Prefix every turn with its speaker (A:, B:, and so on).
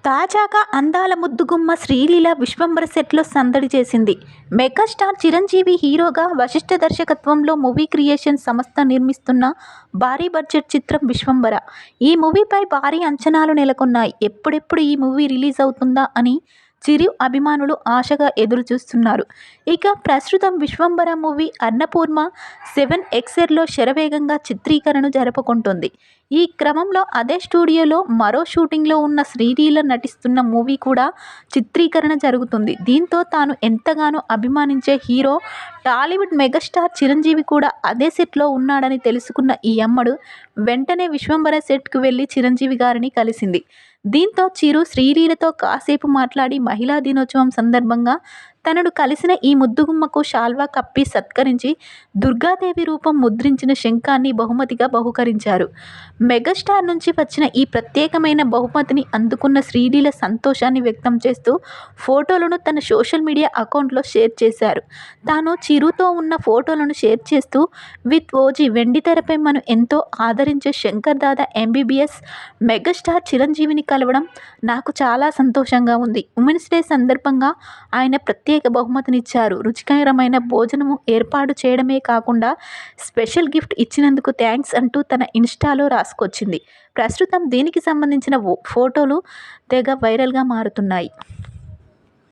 A: తాజాగా అందాల ముద్దుగుమ్మ శ్రీలీల విశ్వంబర సెట్లో సందడి చేసింది. మెగాస్టార్ చిరంజీవి హీరోగా వశిష్ఠ దర్శకత్వంలో మూవీ క్రియేషన్ సంస్థ నిర్మిస్తున్న భారీ బడ్జెట్ చిత్రం విశ్వంబర. ఈ మూవీపై భారీ అంచనాలు నెలకొన్నాయి. ఎప్పుడెప్పుడు ఈ మూవీ రిలీజ్ అవుతుందా అని చిరు అభిమానులు ఆశగా ఎదురుచూస్తున్నారు. ఇక ప్రస్తుతం విశ్వంబర మూవీ అన్నపూర్ణ 7 ఎక్సెర్లో శరవేగంగా చిత్రీకరణ జరుపుకుంటోంది. ఈ క్రమంలో అదే స్టూడియోలో మరో షూటింగ్లో ఉన్న శ్రీలీల నటిస్తున్న మూవీ కూడా చిత్రీకరణ జరుగుతుంది. దీంతో తాను ఎంతగానో అభిమానించే హీరో టాలీవుడ్ మెగాస్టార్ చిరంజీవి కూడా అదే సెట్లో ఉన్నాడని తెలుసుకున్న ఈ అమ్మడు వెంటనే విశ్వంబర సెట్కు వెళ్లి చిరంజీవి గారిని కలిసింది. దీంతో చిరు శ్రీలీలతో కాసేపు మాట్లాడి మహిళా దినోత్సవం సందర్భంగా తనను కలిసిన ఈ ముద్దుగుమ్మకు శాల్వా కప్పి సత్కరించి దుర్గాదేవి రూపం ముద్రించిన శంఖాన్ని బహుమతిగా బహూకరించారు. మెగాస్టార్ నుంచి వచ్చిన ఈ ప్రత్యేకమైన బహుమతిని అందుకున్న శ్రీలీల సంతోషాన్ని వ్యక్తం చేస్తూ ఫోటోలను తన సోషల్ మీడియా అకౌంట్లో షేర్ చేశారు. తాను చిరుతో ఉన్న ఫోటోలను షేర్ చేస్తూ విత్ ఓజీ వెండితెరపై మనం ఎంతో ఆదరించే శంకర్ దాదా ఎంబీబీఎస్ మెగాస్టార్ చిరంజీవిని కలవడం నాకు చాలా సంతోషంగా ఉంది. ఉమెన్స్ డే సందర్భంగా ఆయన ప్రత్యేక బహుమతినిచ్చారు. రుచికరమైన భోజనము ఏర్పాటు చేయడమే కాకుండా స్పెషల్ గిఫ్ట్ ఇచ్చినందుకు థ్యాంక్స్ అంటూ తన ఇన్స్టాలో రాసుకొచ్చింది. ప్రస్తుతం దీనికి సంబంధించిన ఫోటోలు తెగ వైరల్గా మారుతున్నాయి.